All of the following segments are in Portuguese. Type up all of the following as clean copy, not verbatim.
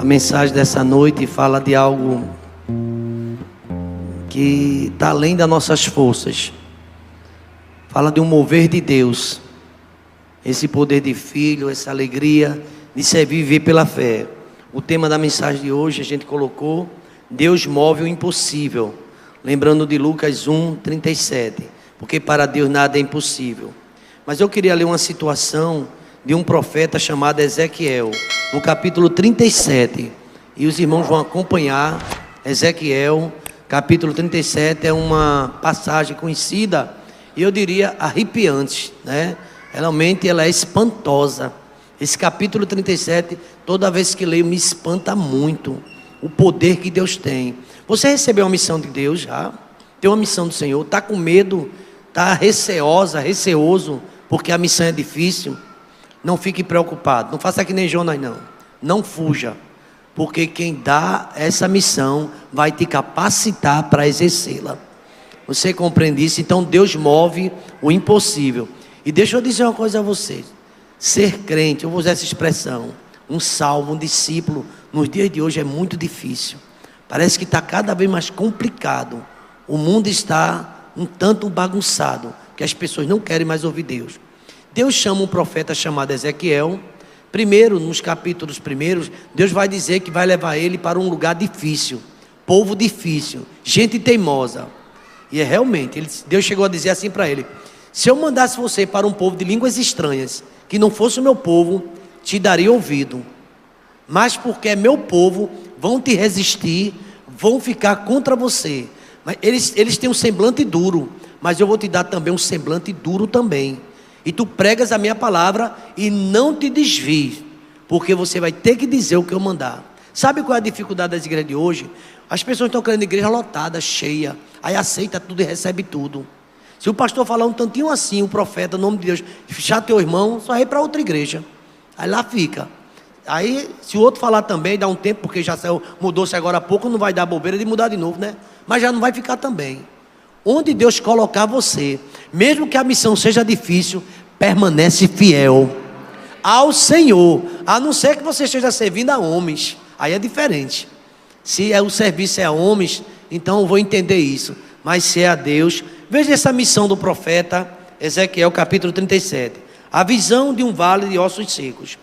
A mensagem dessa noite fala de algo que está além das nossas forças. Fala de um mover de Deus. Esse poder de filho, essa alegria de servir e viver pela fé. O tema da mensagem de hoje a gente colocou: Deus move o impossível. Lembrando de Lucas 1:37. Porque para Deus nada é impossível. Mas eu queria ler uma situação de um profeta chamado Ezequiel, no capítulo 37. E os irmãos vão acompanhar. Ezequiel, capítulo 37, é uma passagem conhecida, e eu diria arrepiante, né? Realmente ela é espantosa. Esse capítulo 37, toda vez que leio, me espanta muito o poder que Deus tem. Você recebeu uma missão de Deus já? Tem uma missão do Senhor? Está com medo? Está receoso, porque a missão é difícil? Não fique preocupado. Não faça que nem Jonas, não. Não fuja. Porque quem dá essa missão vai te capacitar para exercê-la. Você compreende isso? Então Deus move o impossível. E deixa eu dizer uma coisa a vocês. Ser crente, eu vou usar essa expressão, um salvo, um discípulo, nos dias de hoje é muito difícil. Parece que está cada vez mais complicado. O mundo está um tanto bagunçado, que as pessoas não querem mais ouvir Deus. Deus chama um profeta chamado Ezequiel. Primeiro, nos capítulos primeiros, Deus vai dizer que vai levar ele para um lugar difícil, povo difícil, gente teimosa. E é realmente, Deus chegou a dizer assim para ele: se eu mandasse você para um povo de línguas estranhas, que não fosse o meu povo, te daria ouvido. Mas porque é meu povo, vão te resistir, vão ficar contra você. Mas eles têm um semblante duro, mas eu vou te dar também um semblante duro também. E tu pregas a minha palavra e não te desvies, porque você vai ter que dizer o que eu mandar. Sabe qual é a dificuldade das igrejas de hoje? As pessoas estão querendo igreja lotada, cheia, aí aceita tudo e recebe tudo. Se o pastor falar um tantinho assim, o profeta, o nome de Deus, fechar teu irmão, só ir para outra igreja. Aí lá fica. Aí, se o outro falar também, dá um tempo, porque já saiu, mudou-se agora há pouco, não vai dar bobeira de mudar de novo, né? Mas já não vai ficar também. Onde Deus colocar você, mesmo que a missão seja difícil, permanece fiel ao Senhor, a não ser que você esteja servindo a homens. Aí é diferente. Se o serviço é a homens, então eu vou entender isso. Mas se é a Deus, veja essa missão do profeta Ezequiel, capítulo 37. A visão de um vale de ossos secos.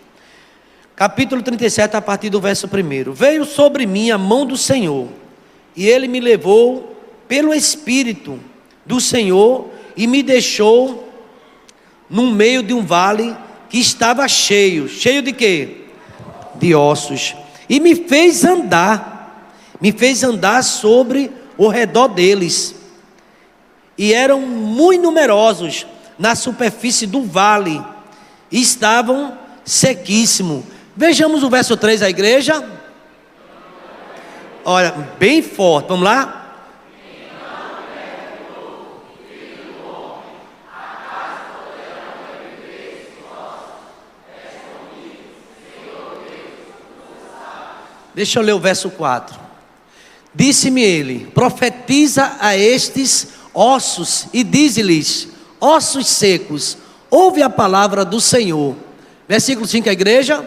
Capítulo 37, a partir do verso 1. Veio sobre mim a mão do Senhor, e ele me levou pelo Espírito do Senhor e me deixou no meio de um vale que estava cheio. Cheio de quê? De ossos. E me fez andar sobre o redor deles. E eram muito numerosos na superfície do vale. E estavam sequíssimos. Vejamos o verso 3, a igreja. Olha, bem forte, vamos lá. Deixa eu ler o verso 4. Disse-me ele: profetiza a estes ossos e dize-lhes: ossos secos, ouve a palavra do Senhor. Versículo 5, a igreja.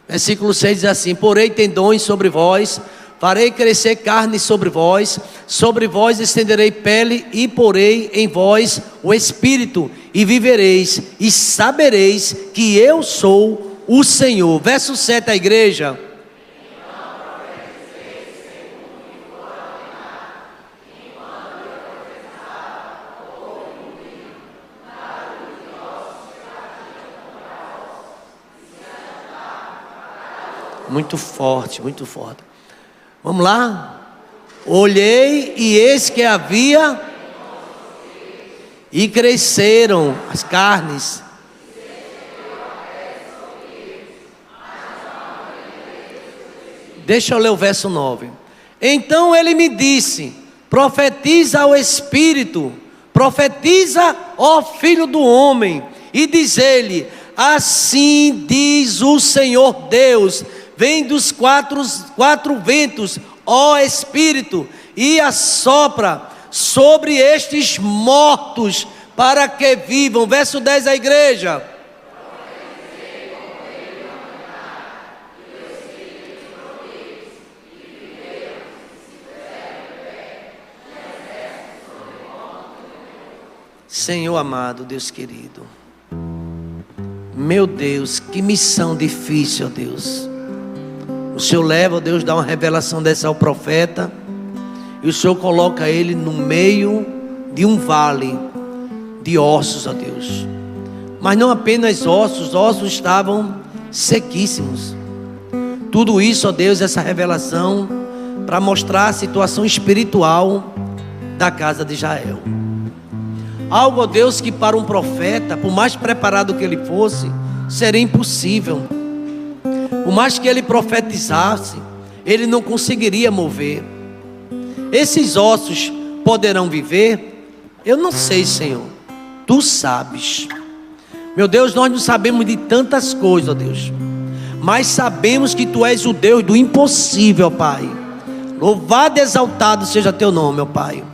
Versículo 6 diz assim: porei tendões sobre vós, farei crescer carne sobre vós estenderei pele e porei em vós o espírito e vivereis e sabereis que eu sou o Senhor. Verso 7, a igreja. Muito forte, muito forte. Vamos lá? Olhei e eis que havia e cresceram as carnes. Deixa eu ler o verso 9. Então ele me disse: profetiza ao Espírito, profetiza, ó Filho do Homem, e diz-lhe: assim diz o Senhor Deus, vem dos quatro ventos, ó Espírito, e assopra sobre estes mortos, para que vivam. Verso 10, a igreja. Senhor amado, Deus querido, meu Deus, que missão difícil, ó Deus. O Senhor leva, ó Deus, dá uma revelação dessa ao profeta, e o Senhor coloca ele no meio de um vale de ossos, ó Deus. Mas não apenas ossos, ossos estavam sequíssimos. Tudo isso, ó Deus, essa revelação para mostrar a situação espiritual da casa de Israel. Algo, ó Deus, que para um profeta, por mais preparado que ele fosse, seria impossível. Por mais que ele profetizasse, ele não conseguiria mover. Esses ossos poderão viver? Eu não sei, Senhor. Tu sabes. Meu Deus, nós não sabemos de tantas coisas, ó Deus, mas sabemos que Tu és o Deus do impossível, Pai. Louvado e exaltado seja Teu nome, ó Pai.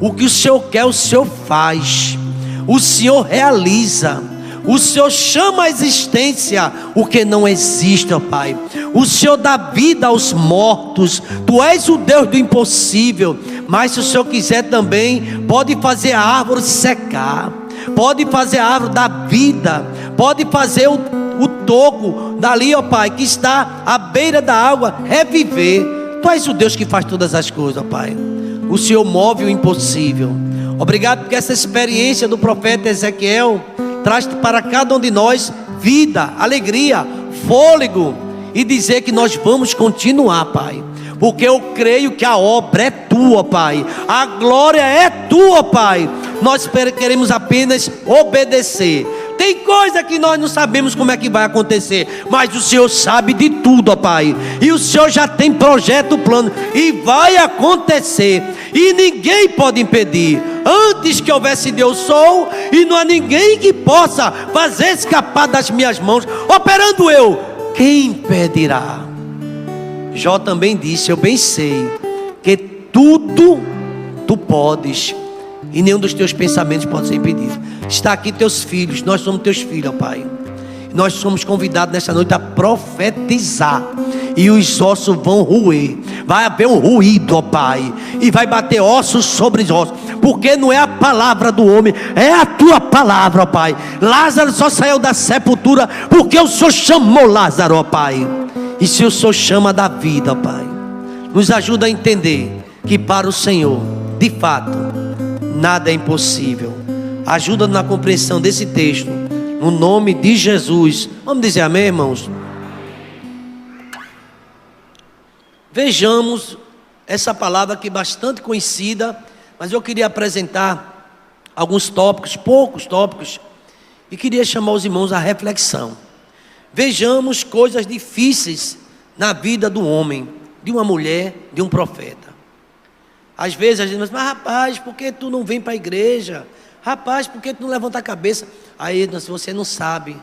O que o Senhor quer, o Senhor faz. O Senhor realiza. O Senhor chama à existência o que não existe, ó Pai. O Senhor dá vida aos mortos. Tu és o Deus do impossível. Mas se o Senhor quiser também, pode fazer a árvore secar, pode fazer a árvore da vida, pode fazer o toco dali, ó Pai, que está à beira da água, reviver. Tu és o Deus que faz todas as coisas, ó Pai. O Senhor move o impossível. Obrigado porque essa experiência do profeta Ezequiel traz para cada um de nós vida, alegria, fôlego, e dizer que nós vamos continuar, Pai, porque eu creio que a obra é Tua, Pai, a glória é Tua, Pai. Nós queremos apenas obedecer. Tem coisa que nós não sabemos como é que vai acontecer, mas o Senhor sabe de tudo, ó Pai. E o Senhor já tem projeto, plano, e vai acontecer. E ninguém pode impedir. Antes que houvesse Deus sou, e não há ninguém que possa fazer escapar das minhas mãos. Operando eu, quem impedirá? Jó também disse: eu bem sei que tudo Tu podes, e nenhum dos Teus pensamentos pode ser impedido. Está aqui Teus filhos, nós somos Teus filhos, ó Pai. Nós somos convidados nesta noite a profetizar, e os ossos vão roer. Vai haver um ruído, ó Pai, e vai bater ossos sobre ossos, porque não é a palavra do homem, é a Tua palavra, ó Pai. Lázaro só saiu da sepultura porque o Senhor chamou Lázaro, ó Pai. E se o Senhor chama da vida, ó Pai, nos ajuda a entender que para o Senhor, de fato, nada é impossível. Ajuda na compreensão desse texto, no nome de Jesus. Vamos dizer amém, irmãos? Vejamos essa palavra aqui bastante conhecida, mas eu queria apresentar alguns tópicos, poucos tópicos, e queria chamar os irmãos à reflexão. Vejamos coisas difíceis na vida do homem, de uma mulher, de um profeta. Às vezes a gente diz: mas rapaz, por que tu não vem para a igreja? Rapaz, por que tu não levanta a cabeça? Aí você não sabe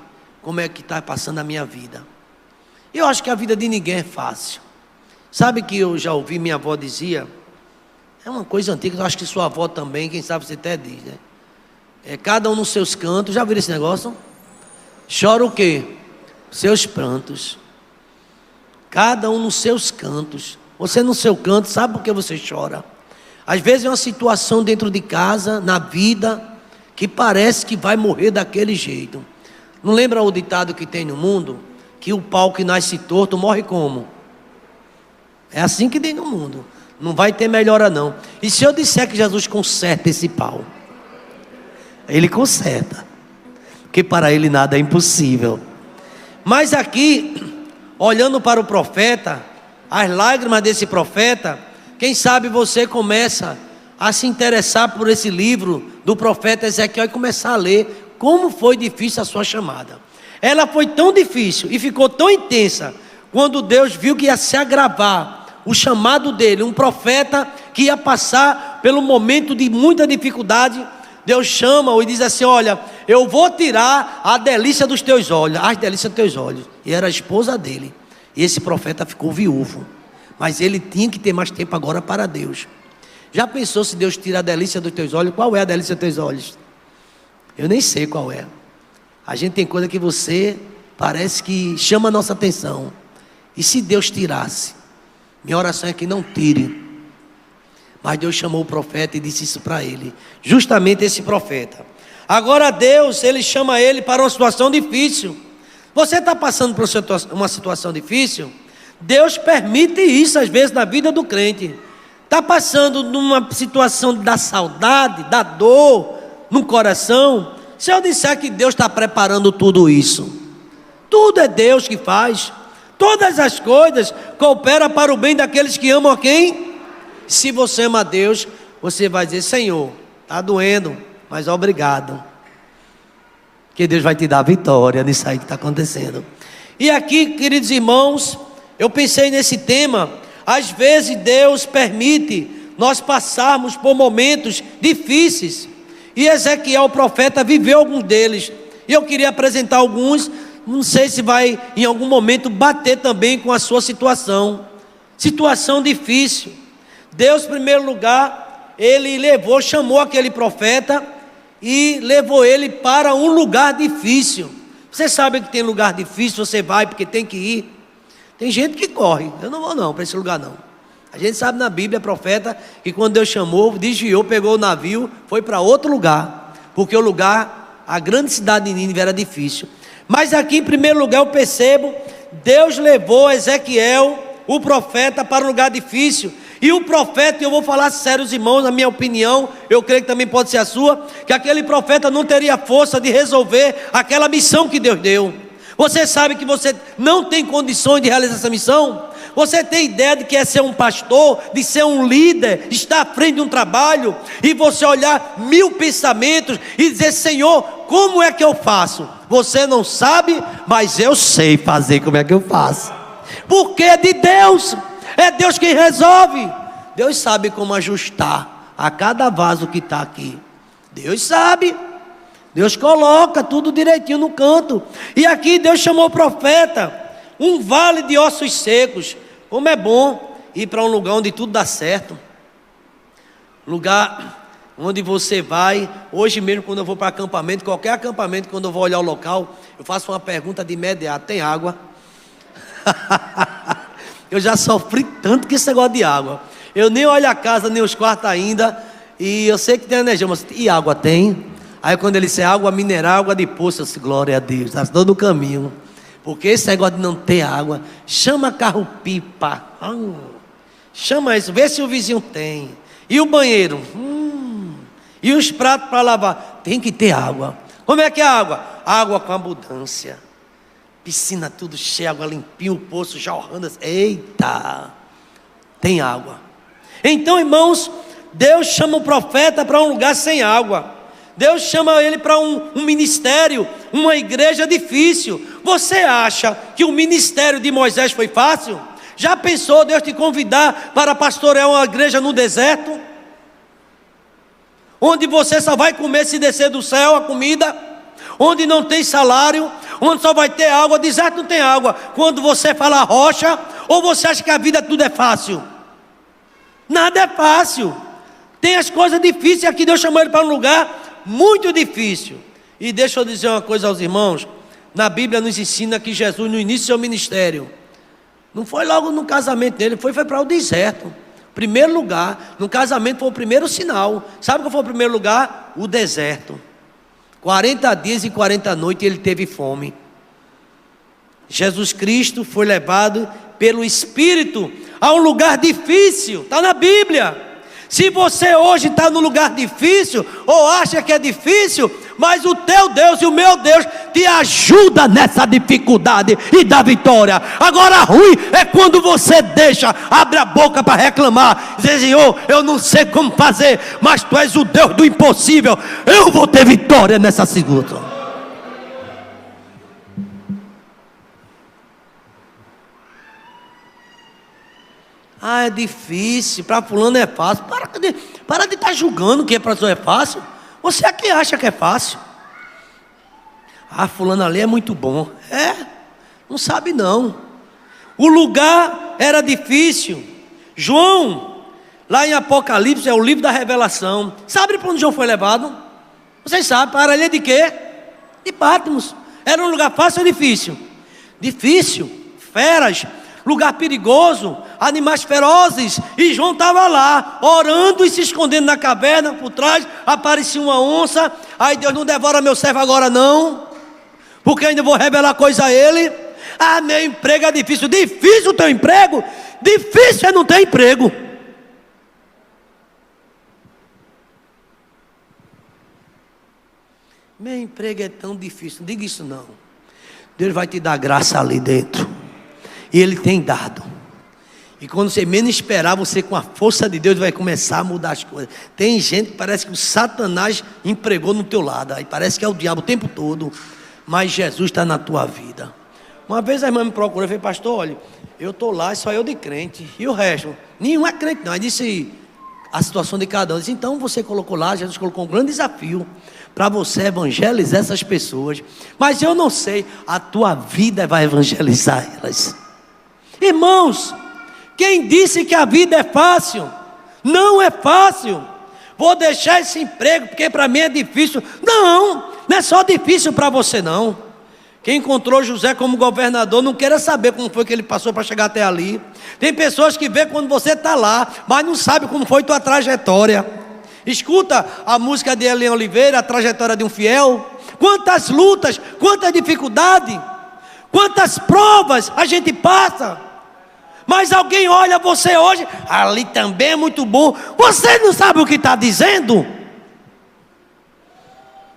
como é que está passando a minha vida. Eu acho que a vida de ninguém é fácil. Sabe que eu já ouvi minha avó dizia, é uma coisa antiga, eu acho que sua avó também, quem sabe você até diz, né? É cada um nos seus cantos. Já viram esse negócio? Chora o quê? Seus prantos. Cada um nos seus cantos. Você no seu canto, sabe por que você chora? Às vezes é uma situação dentro de casa, na vida, que parece que vai morrer daquele jeito. Não lembra o ditado que tem no mundo? Que o pau que nasce torto morre como? É assim que tem no mundo. Não vai ter melhora não. E se eu disser que Jesus conserta esse pau? Ele conserta, porque para Ele nada é impossível. Mas aqui, olhando para o profeta, as lágrimas desse profeta, quem sabe você começa a se interessar por esse livro do profeta Ezequiel e começar a ler como foi difícil a sua chamada. Ela foi tão difícil e ficou tão intensa, quando Deus viu que ia se agravar o chamado dele, um profeta que ia passar pelo momento de muita dificuldade. Deus chama-o e diz assim: olha, eu vou tirar a delícia dos teus olhos, as delícias dos teus olhos. E era a esposa dele. E esse profeta ficou viúvo, mas ele tinha que ter mais tempo agora para Deus. Já pensou se Deus tira a delícia dos teus olhos? Qual é a delícia dos teus olhos? Eu nem sei qual é. A gente tem coisa que você parece que chama a nossa atenção. E se Deus tirasse? Minha oração é que não tire. Mas Deus chamou o profeta e disse isso para ele. Justamente esse profeta. Agora Deus, ele chama ele para uma situação difícil. Você está passando por uma situação difícil? Deus permite isso às vezes na vida do crente. Está passando numa situação da saudade, da dor no coração. Se eu disser que Deus está preparando tudo isso, tudo é Deus que faz. Todas as coisas cooperam para o bem daqueles que amam a quem? Se você ama a Deus, você vai dizer: Senhor, está doendo, mas obrigado. Que Deus vai te dar vitória nisso aí que está acontecendo. E aqui, queridos irmãos, eu pensei nesse tema. Às vezes Deus permite nós passarmos por momentos difíceis. E Ezequiel, o profeta, viveu alguns deles. E eu queria apresentar alguns. Não sei se vai em algum momento bater também com a sua situação. Situação difícil. Deus, em primeiro lugar, ele chamou aquele profeta e levou ele para um lugar difícil. Você sabe que tem lugar difícil, você vai porque tem que ir. Tem gente que corre. Eu não vou não para esse lugar não. A gente sabe na Bíblia, profeta, que quando Deus chamou, desviou, pegou o navio, foi para outro lugar. Porque o lugar, a grande cidade de Nínive era difícil. Mas aqui em primeiro lugar eu percebo, Deus levou Ezequiel, o profeta, para um lugar difícil. E o profeta, eu vou falar sério, irmãos, na minha opinião, eu creio que também pode ser a sua, que aquele profeta não teria força de resolver aquela missão que Deus deu. Você sabe que você não tem condições de realizar essa missão? Você tem ideia de que é ser um pastor, de ser um líder, estar à frente de um trabalho, e você olhar 1000 pensamentos e dizer: Senhor, como é que eu faço? Você não sabe, mas eu sei fazer como é que eu faço. Porque é de Deus. É Deus quem resolve. Deus sabe como ajustar a cada vaso que está aqui. Deus sabe. Deus coloca tudo direitinho no canto. E aqui Deus chamou o profeta. Um vale de ossos secos. Como é bom ir para um lugar onde tudo dá certo. Lugar onde você vai. Hoje mesmo, quando eu vou para acampamento, qualquer acampamento, quando eu vou olhar o local, eu faço uma pergunta de imediato: tem água? Eu já sofri tanto com esse negócio de água. Eu nem olho a casa, nem os quartos ainda. E eu sei que tem energia, mas e água tem? Aí quando ele disse água mineral, água de poço, eu disse: glória a Deus, está todo no caminho. Porque esse negócio de não ter água, chama carro-pipa. Chama isso, vê se o vizinho tem. E o banheiro? E os pratos para lavar? Tem que ter água. Como é que é a água? Água com abundância. Piscina tudo cheia, água limpinha, o poço jorrando. Eita, tem água. Então, irmãos, Deus chama o profeta para um lugar sem água. Deus chama ele para um ministério, uma igreja difícil. Você acha que o ministério de Moisés foi fácil? Já pensou Deus te convidar para pastorear uma igreja no deserto? Onde você só vai comer se descer do céu a comida? Onde não tem salário? Onde só vai ter água? Deserto não tem água. Quando você fala rocha, ou você acha que a vida tudo é fácil? Nada é fácil. Tem as coisas difíceis. Aqui Deus chamou ele para um lugar muito difícil. E deixa eu dizer uma coisa aos irmãos. Na Bíblia nos ensina que Jesus, no início do seu ministério, não foi logo no casamento dele, foi para o deserto. Primeiro lugar, no casamento foi o primeiro sinal. Sabe qual foi o primeiro lugar? O deserto. 40 dias e 40 noites ele teve fome. Jesus Cristo foi levado pelo Espírito a um lugar difícil. Está na Bíblia. Se você hoje está no lugar difícil, ou acha que é difícil, mas o teu Deus e o meu Deus te ajuda nessa dificuldade e dá vitória. Agora ruim é quando você abre a boca para reclamar, dizer: Senhor, eu não sei como fazer, mas tu és o Deus do impossível, eu vou ter vitória nessa segunda. Ah, é difícil, para fulano é fácil. Para de estar julgando que para você é fácil. Você é que acha que é fácil. Ah, fulano ali é muito bom. Não sabe não. O lugar era difícil. João, Lá em Apocalipse é o livro da revelação. Sabe para onde João foi levado? Vocês sabem, para a ilha de quê? De Patmos. Era um lugar fácil ou difícil? Difícil, feras, lugar perigoso, animais ferozes. E João estava lá, orando e se escondendo na caverna. Por trás aparecia uma onça. Aí Deus, não devora meu servo agora não, porque ainda vou revelar coisa a ele. Ah, meu emprego é difícil. Difícil o teu emprego? Difícil é não ter emprego. Meu emprego é tão difícil. Não diga isso não. Deus vai te dar graça ali dentro. E Ele tem dado. E quando você menos esperar, você com a força de Deus vai começar a mudar as coisas. Tem gente que parece que o Satanás empregou no teu lado. Aí parece que é o diabo o tempo todo. Mas Jesus está na tua vida. Uma vez a irmã me procurou e falou: pastor, olha, eu estou lá, só eu de crente. E o resto? Nenhum é crente não. Aí disse a situação de cada um. Disse, então você colocou lá, Jesus colocou um grande desafio para você evangelizar essas pessoas. Mas eu não sei, a tua vida vai evangelizar elas. Irmãos, quem disse que a vida é fácil? Não é fácil. Vou deixar esse emprego porque para mim é difícil. Não é só difícil para você não. Quem encontrou José como governador não queira saber como foi que ele passou para chegar até ali. Tem pessoas que vê quando você está lá, mas não sabe como foi tua trajetória. Escuta a música de Eliane Oliveira, a trajetória de um fiel. Quantas lutas, quanta dificuldade, quantas provas a gente passa. Mas alguém olha você hoje, ali também é muito bom. Você não sabe o que está dizendo?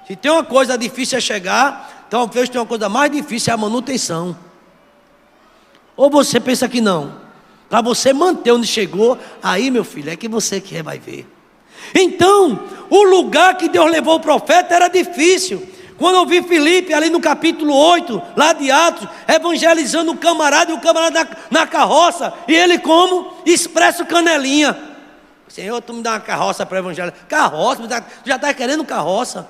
Se tem uma coisa difícil a chegar, talvez tenha uma coisa mais difícil, é a manutenção. Ou você pensa que não? Para você manter onde chegou, aí meu filho, é que você quer, vai ver. Então, o lugar que Deus levou o profeta era difícil. Quando eu vi Filipe ali no capítulo 8, lá de Atos, evangelizando o camarada, e o camarada na carroça, e ele como? Expresso canelinha. Senhor, tu me dá uma carroça para evangelizar. Carroça, tu já está querendo carroça.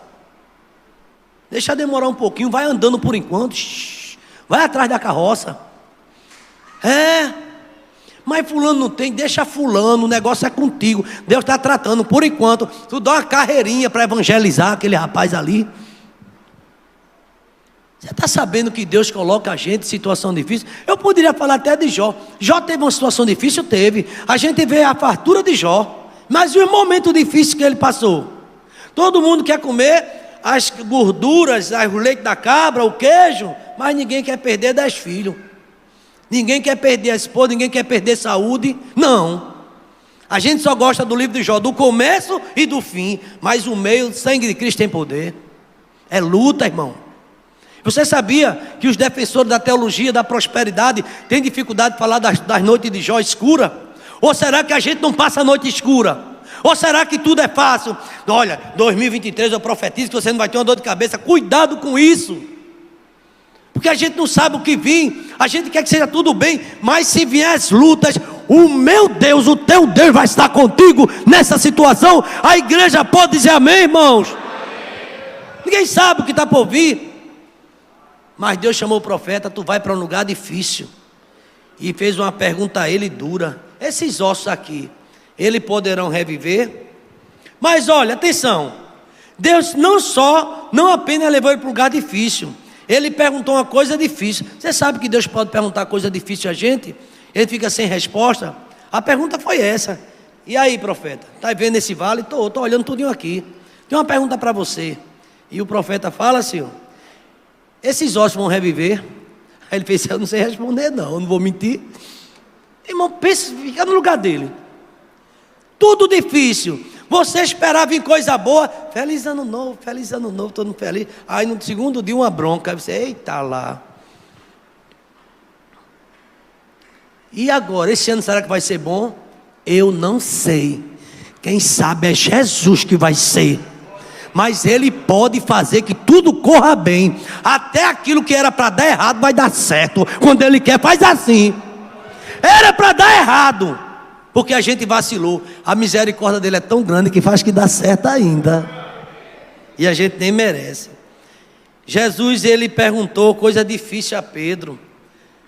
Deixa demorar um pouquinho, vai andando por enquanto. Vai atrás da carroça. Mas fulano não tem, deixa fulano, o negócio é contigo. Deus está tratando, por enquanto. Tu dá uma carreirinha para evangelizar aquele rapaz ali. Você está sabendo que Deus coloca a gente em situação difícil? Eu poderia falar até de Jó. Jó teve uma situação difícil? Teve. A gente vê a fartura de Jó. Mas e o momento difícil que ele passou? Todo mundo quer comer as gorduras, o leite da cabra, o queijo, mas ninguém quer perder 10 filhos. Ninguém quer perder a esposa, ninguém quer perder saúde. Não. A gente só gosta do livro de Jó, do começo e do fim. Mas o meio, o sangue de Cristo tem poder. É luta, irmão. Você sabia que os defensores da teologia da prosperidade têm dificuldade de falar das noites de Jó escura? Ou será que a gente não passa a noite escura? Ou será que tudo é fácil? Olha, 2023 eu profetizo que você não vai ter uma dor de cabeça. Cuidado com isso. Porque a gente não sabe o que vir. A gente quer que seja tudo bem. Mas se vier as lutas, o meu Deus, o teu Deus vai estar contigo nessa situação. A igreja pode dizer amém, irmãos? Ninguém sabe o que está por vir. Mas Deus chamou o profeta, tu vai para um lugar difícil. E fez uma pergunta a ele dura. Esses ossos aqui, eles poderão reviver? Mas olha, atenção. Deus não apenas levou ele para um lugar difícil. Ele perguntou uma coisa difícil. Você sabe que Deus pode perguntar coisa difícil a gente? Ele fica sem resposta? A pergunta foi essa. E aí, profeta? Está vendo esse vale? Estou olhando tudinho aqui. Tem uma pergunta para você. E o profeta fala, Senhor, esses ossos vão reviver? Aí ele fez, eu não sei responder não, eu não vou mentir. Irmão, pensa, fica no lugar dele. Tudo difícil. Você esperava em coisa boa. Feliz ano novo, todo mundo feliz. Aí no segundo dia uma bronca. Aí você, eita lá. E agora, esse ano será que vai ser bom? Eu não sei. Quem sabe é Jesus que vai ser. Mas Ele pode fazer que tudo corra bem. Até aquilo que era para dar errado vai dar certo. Quando Ele quer, faz assim. Era para dar errado, porque a gente vacilou. A misericórdia dele é tão grande que faz que dá certo ainda. E a gente nem merece. Jesus, ele perguntou coisa difícil a Pedro.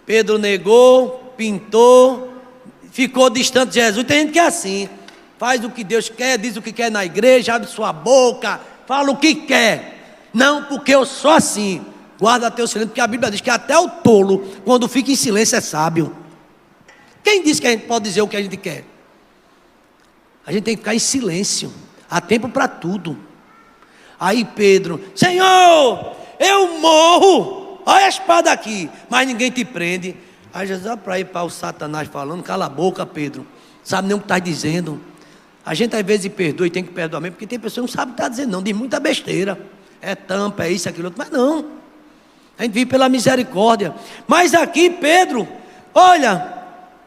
Pedro negou, pintou, ficou distante de Jesus. Tem gente que é assim. faz o que Deus quer, diz o que quer na igreja, abre sua boca, fala o que quer. Não, porque eu sou assim. Guarda teu silêncio, porque a Bíblia diz que até o tolo, quando fica em silêncio, é sábio. Quem disse que a gente pode dizer o que a gente quer? A gente tem que ficar em silêncio. Há tempo para tudo. Aí Pedro: Senhor, eu morro. Olha a espada aqui, mas ninguém te prende. Aí Jesus vai para ir para o Satanás falando: cala a boca, Pedro. Sabe nem o que está dizendo. A gente às vezes perdoa e tem que perdoar mesmo, porque tem pessoas que não sabem o que está dizendo, não. Diz muita besteira. É tampa, é isso, aquilo outro. Mas não. A gente vive pela misericórdia. Mas aqui Pedro, olha,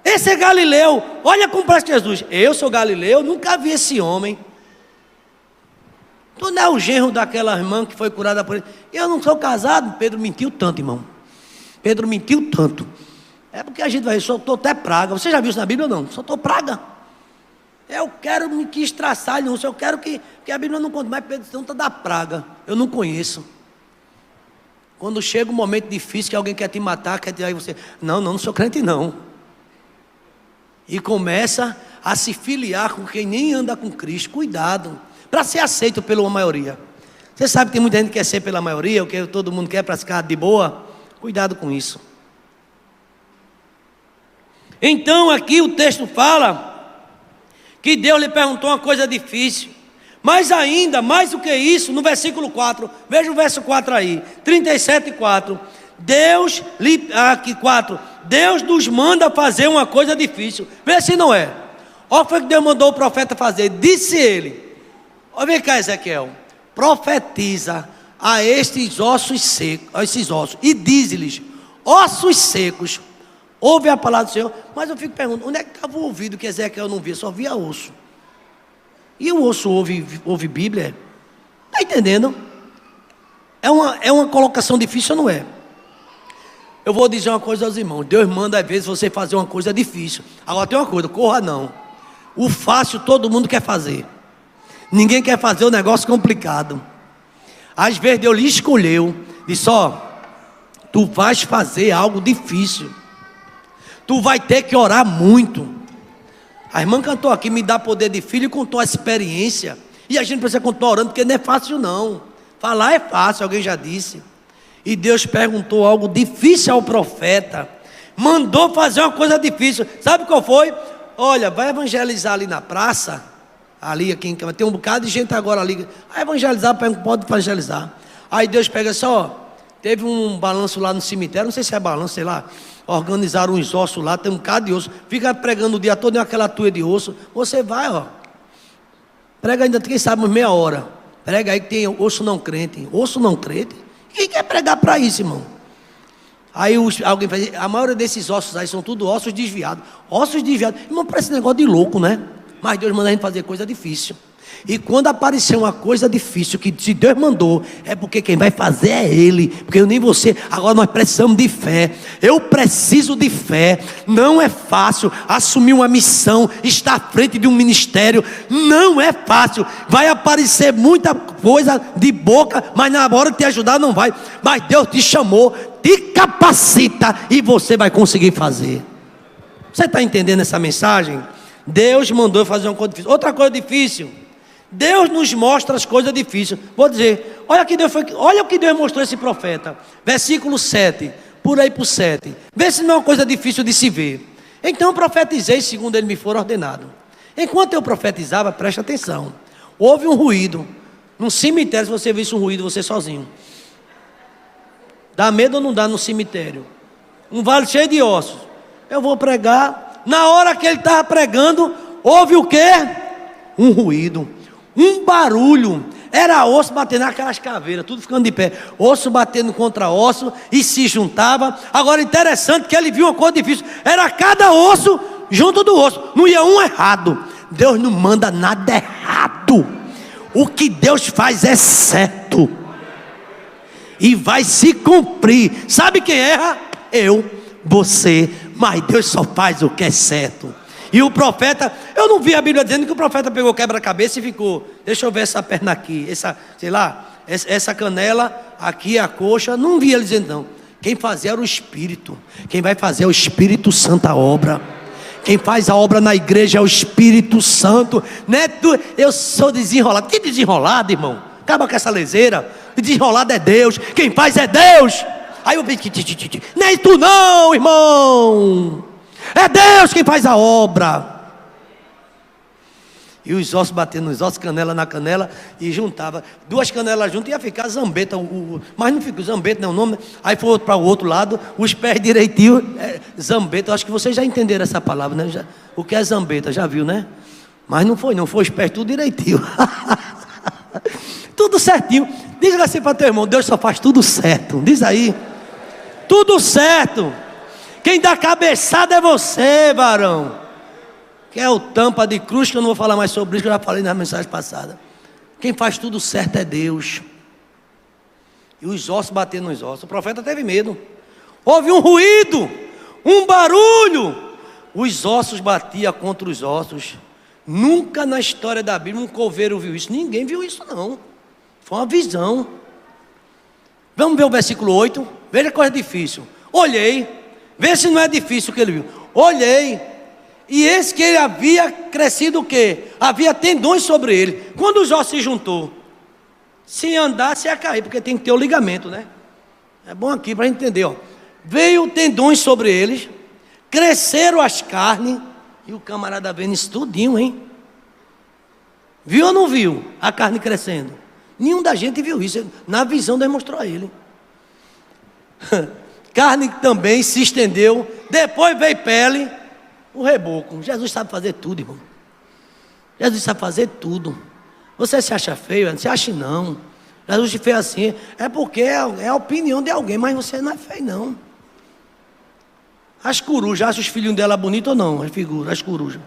esse é Galileu. Olha como parece Jesus. Eu sou Galileu, nunca vi esse homem. Tu não é o genro daquela irmã que foi curada por ele? Eu não sou casado. Pedro mentiu tanto, irmão. Pedro mentiu tanto. É porque a gente vai, soltou até praga. Você já viu isso na Bíblia ou não? Soltou praga. Eu quero me quis traçar, não. Eu quero que a Bíblia não conta mais. Pedro não está da praga. Eu não conheço. Quando chega um momento difícil que alguém quer te matar, quer tirar você. Não sou crente não. E começa a se filiar com quem nem anda com Cristo. Cuidado. Para ser aceito pela maioria. Você sabe que tem muita gente que quer ser pela maioria, o que todo mundo quer para ficar de boa. Cuidado com isso. Então aqui o texto fala que Deus lhe perguntou uma coisa difícil. Mas ainda, mais do que isso, no versículo 4, veja o verso 4 aí, 37:4. Deus nos manda fazer uma coisa difícil. Vê se não é. Olha o que Deus mandou o profeta fazer. Disse ele: olha, vem cá, Ezequiel, profetiza a estes ossos secos, a esses ossos, e diz-lhes: ossos secos, ouve a palavra do Senhor. Mas eu fico perguntando, onde é que estava o ouvido que Ezequiel não via? Só via osso. E o osso ouve Bíblia? Está entendendo? É uma colocação difícil ou não é? Eu vou dizer uma coisa aos irmãos: Deus manda às vezes você fazer uma coisa difícil. Agora tem uma coisa, corra não. O fácil todo mundo quer fazer. Ninguém quer fazer um negócio complicado. Às vezes Deus lhe escolheu, disse: ó, tu vais fazer algo difícil. Tu vai ter que orar muito. A irmã cantou aqui, me dá poder de filho, e contou a experiência. E a gente precisa continuar orando, porque não é fácil não. Falar é fácil, alguém já disse. E Deus perguntou algo difícil ao profeta. Mandou fazer uma coisa difícil. Sabe qual foi? Olha, vai evangelizar ali na praça. Ali, aqui em cima, tem um bocado de gente agora ali. Vai evangelizar, pode evangelizar. Aí Deus pega só, teve um balanço lá no cemitério, não sei se é balanço, sei lá. Organizaram uns ossos lá, tem um bocado de osso. Fica pregando o dia todo em aquela tuia de osso. Você vai, ó. Prega ainda, quem sabe, uns meia hora. Prega aí que tem osso não crente. Osso não crente? Quem quer pregar para isso, irmão? Aí alguém faz, a maioria desses ossos aí são tudo ossos desviados. Ossos desviados. Irmão, parece negócio de louco, né? Mas Deus manda a gente fazer coisa difícil. E quando aparecer uma coisa difícil, que se Deus mandou, é porque quem vai fazer é Ele. Porque eu nem você. Agora nós precisamos de fé. Eu preciso de fé. Não é fácil assumir uma missão, estar à frente de um ministério. Não é fácil. Vai aparecer muita coisa de boca, mas na hora de te ajudar não vai. Mas Deus te chamou, te capacita e você vai conseguir fazer. Você está entendendo essa mensagem? Deus mandou fazer uma coisa difícil. Outra coisa difícil, Deus nos mostra as coisas difíceis. Vou dizer, olha o que Deus mostrou a esse profeta. Versículo 7, por aí por 7. Vê se não é uma coisa difícil de se ver. Então profetizei segundo ele me for ordenado. Enquanto eu profetizava, preste atenção, houve um ruído. Num cemitério, se você visse um ruído, você sozinho. Dá medo ou não dá no cemitério? Um vale cheio de ossos. Eu vou pregar. Na hora que ele estava pregando, houve o quê? Um ruído, um barulho. Era osso batendo naquelas caveiras, tudo ficando de pé. Osso batendo contra osso e se juntava. Agora interessante que ele viu uma coisa difícil. Era cada osso junto do osso. Não ia um errado. Deus não manda nada errado. O que Deus faz é certo. E vai se cumprir. Sabe quem erra? Eu, você. Mas Deus só faz o que é certo. E o profeta, eu não vi a Bíblia dizendo que o profeta pegou quebra-cabeça e ficou, deixa eu ver essa perna aqui, essa canela, aqui a coxa. Não vi ele dizendo não. Quem fazia era o Espírito. Quem vai fazer é o Espírito Santo a obra. Quem faz a obra na igreja é o Espírito Santo, né? Eu sou desenrolado. Que desenrolado, irmão? Acaba com essa leseira. Desenrolado é Deus. Quem faz é Deus. Aí eu vejo, nem tu não, irmão. É Deus quem faz a obra. E os ossos batendo nos ossos, canela na canela, e juntava. Duas canelas juntas, ia ficar zambeta. Mas não ficou zambeta, não é o nome. Aí foi para o outro lado, os pés direitinho. Zambeta, eu acho que vocês já entenderam essa palavra, né? O que é zambeta, já viu, né? Mas não foi os pés tudo direitinho. Tudo certinho. Diga assim para teu irmão, Deus só faz tudo certo. Diz aí. Tudo certo. Quem dá cabeçada é você, varão. Que é o tampa de cruz, que eu não vou falar mais sobre isso, que eu já falei na mensagem passada. Quem faz tudo certo é Deus. E os ossos batendo nos ossos. O profeta teve medo. Houve um ruído, um barulho. Os ossos batiam contra os ossos. Nunca na história da Bíblia um coveiro viu isso. Ninguém viu isso, não. Foi uma visão. Vamos ver o versículo 8. Veja coisa difícil. Olhei. Vê se não é difícil o que ele viu. Olhei. E eis que ele havia crescido o quê? Havia tendões sobre ele. Quando os ossos se juntou, se andasse ia cair, porque tem que ter o ligamento, né? É bom aqui para a gente entender, ó. Veio tendões sobre eles, cresceram as carnes, e o camarada vendo isso tudinho, hein? Viu ou não viu a carne crescendo? Nenhum da gente viu isso, na visão demonstrou a ele. Carne também se estendeu, depois veio pele, o reboco. Jesus sabe fazer tudo, irmão. Jesus sabe fazer tudo. Você se acha feio? Não se acha não. Jesus te fez assim. É porque é a opinião de alguém, mas você não é feio não. As corujas, acha os filhinhos dela bonitos ou não? As figuras, as corujas.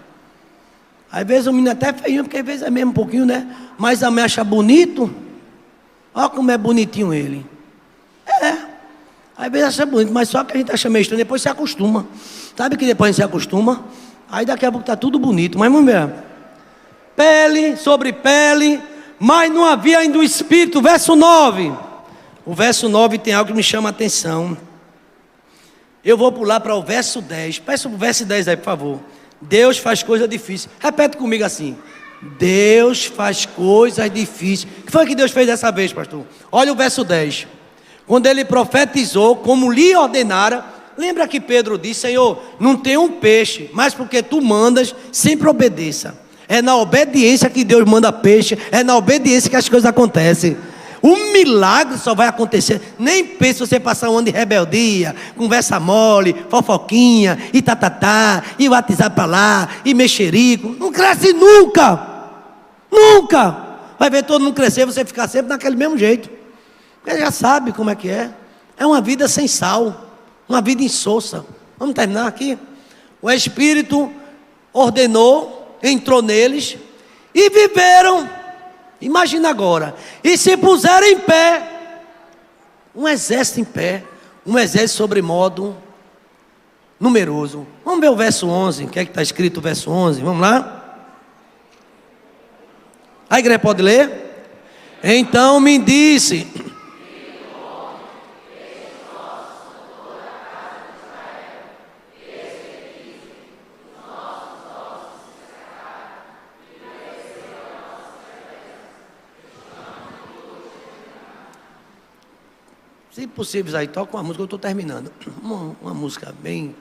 Às vezes o menino é até feio, porque às vezes é mesmo um pouquinho, né? Mas a mãe acha bonito. Olha como é bonitinho ele. Às vezes acha bonito, mas só que a gente acha meio estranho, depois se acostuma. Sabe que depois a gente se acostuma? Aí daqui a pouco está tudo bonito. Mas vamos ver. Pele sobre pele, mas não havia ainda o Espírito. Verso 9. O verso 9 tem algo que me chama a atenção. Eu vou pular para o verso 10. Peça o verso 10 aí, por favor. Deus faz coisa difícil. Repete comigo assim. Deus faz coisas difíceis. O que foi que Deus fez dessa vez, pastor? Olha o verso 10. Quando ele profetizou, como lhe ordenara. Lembra que Pedro disse: Senhor, não tem um peixe, mas porque tu mandas, sempre obedeça. É na obediência que Deus manda peixe. É na obediência que as coisas acontecem. Um milagre só vai acontecer. Nem pense você passar um ano de rebeldia, conversa mole, fofoquinha, e tatatá, e WhatsApp para lá, e mexerico. Não cresce nunca. Nunca. Vai ver todo mundo crescer, você ficar sempre naquele mesmo jeito. Ele já sabe como é que é. É uma vida sem sal. Uma vida insossa. Vamos terminar aqui. O Espírito ordenou, entrou neles e viveram. Imagina agora. E se puseram em pé. Um exército em pé. Um exército sobremodo numeroso. Vamos ver o verso 11. O que é que está escrito o verso 11? Vamos lá. A igreja pode ler? Então me disse... Se possível, aí toca uma música, eu estou terminando. Uma música bem...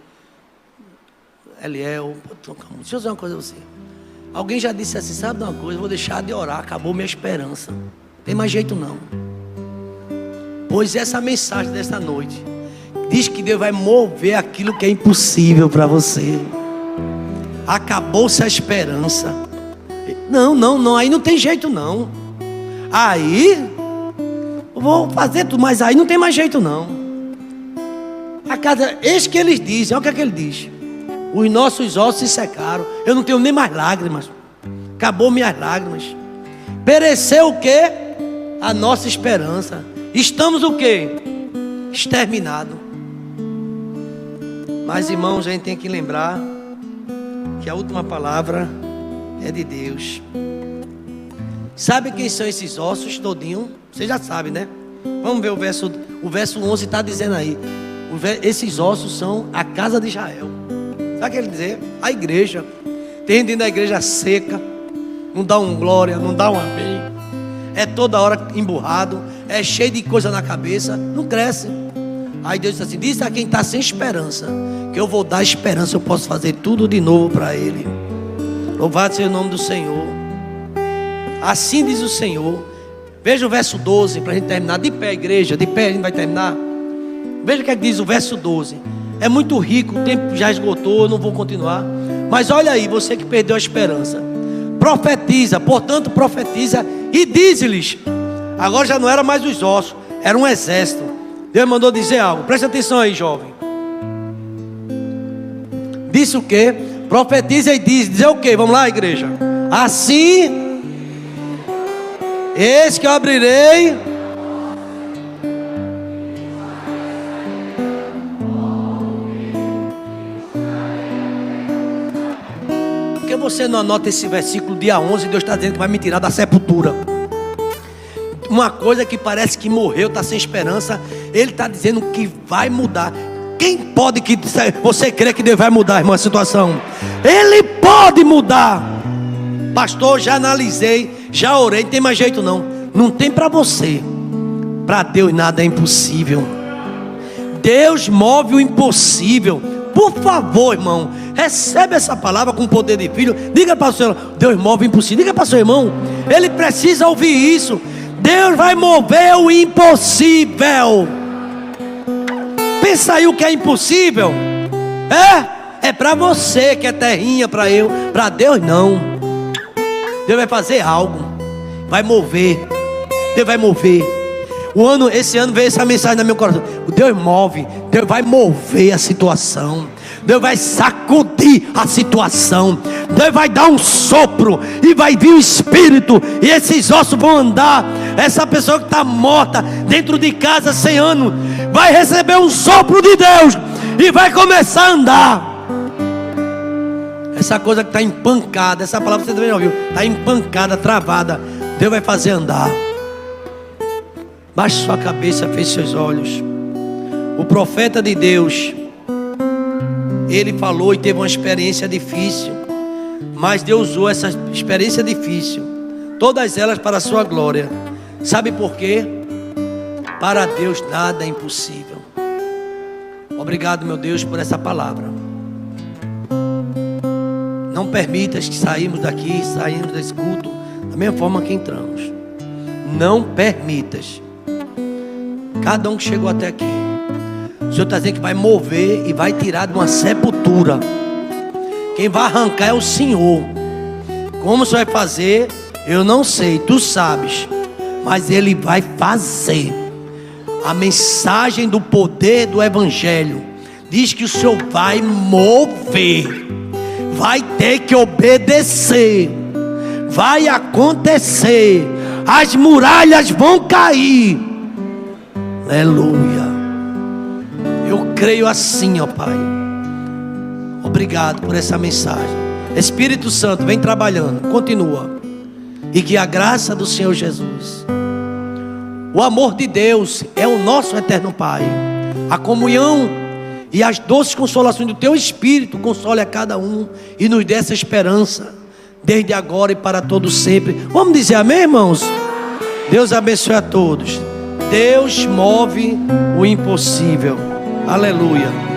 Eliel, deixa eu dizer uma coisa a você. Alguém já disse assim, sabe de uma coisa, eu vou deixar de orar, acabou minha esperança. Não tem mais jeito não. Pois essa mensagem dessa noite diz que Deus vai mover aquilo que é impossível para você. Acabou-se a esperança. Não, aí não tem jeito não. Aí... vou fazer tudo, mas aí não tem mais jeito não. A cada, eis que eles dizem, olha o que é que ele diz: os nossos ossos se secaram, eu não tenho nem mais lágrimas, acabou minhas lágrimas. Pereceu o que? A nossa esperança. Estamos o que? Exterminado. Mas irmãos, a gente tem que lembrar que a última palavra é de Deus. Sabe quem são esses ossos todinho? Você já sabe, né? Vamos ver o verso 11 está dizendo aí. Esses ossos são a casa de Israel. Sabe o que ele dizer? A igreja. Tem gente dentro da igreja seca, não dá um glória, não dá um amém. É toda hora emburrado, é cheio de coisa na cabeça, não cresce. Aí Deus diz assim: diz a quem está sem esperança, que eu vou dar esperança, eu posso fazer tudo de novo para ele. Louvado seja o nome do Senhor. Assim diz o Senhor. Veja o verso 12 para a gente terminar. De pé, igreja, de pé, a gente vai terminar. Veja o que diz o verso 12. É muito rico, o tempo já esgotou, eu não vou continuar. Mas olha aí, você que perdeu a esperança. Profetiza, portanto profetiza e diz-lhes. Agora já não era mais os ossos, era um exército. Deus mandou dizer algo, preste atenção aí, jovem. Disse o quê? Profetiza e dizer o quê? Vamos lá, igreja. Assim, eis que eu abrirei você não anota esse versículo dia 11, Deus está dizendo que vai me tirar da sepultura. Uma coisa que parece que morreu, está sem esperança, Ele está dizendo que vai mudar. Quem pode que você crê que Deus vai mudar, irmão, a situação? Ele pode mudar. Pastor, já analisei, já orei, não tem mais jeito não. Não tem para você. Para Deus nada é impossível. Deus move o impossível. Por favor, irmão, recebe essa palavra com poder de filho. Diga para o Senhor: Deus move o impossível. Diga para o seu irmão, ele precisa ouvir isso. Deus vai mover o impossível. Pensa aí o que é impossível. É para você que é terrinha, para eu. Para Deus não. Deus vai fazer algo. Vai mover. Deus vai mover. Esse ano veio essa mensagem no meu coração. Deus move. Deus vai mover a situação. Deus vai sacudir a situação. Deus vai dar um sopro e vai vir o Espírito, e esses ossos vão andar. Essa pessoa que está morta dentro de casa 100 anos vai receber um sopro de Deus e vai começar a andar. Essa coisa que está empancada, essa palavra você também já ouviu, está empancada, travada, Deus vai fazer andar. Baixe sua cabeça, feche seus olhos. O profeta de Deus, ele falou e teve uma experiência difícil, mas Deus usou essa experiência difícil, todas elas para a sua glória. Sabe por quê? Para Deus nada é impossível. Obrigado, meu Deus, por essa palavra. Não permitas que saímos desse culto da mesma forma que entramos. Não permitas. Cada um que chegou até aqui, o Senhor está dizendo que vai mover e vai tirar de uma sepultura. Quem vai arrancar é o Senhor. Como o Senhor vai fazer, eu não sei, tu sabes, mas Ele vai fazer. A mensagem do poder do Evangelho diz que o Senhor vai mover, vai ter que obedecer, vai acontecer, as muralhas vão cair. Aleluia. Eu creio assim, ó Pai. Obrigado por essa mensagem. Espírito Santo, vem trabalhando, continua. E que a graça do Senhor Jesus, o amor de Deus é o nosso eterno Pai, a comunhão e as doces consolações do Teu Espírito console a cada um e nos dê essa esperança desde agora e para todos sempre. Vamos dizer amém, irmãos? Deus abençoe a todos. Deus move o impossível. Aleluia.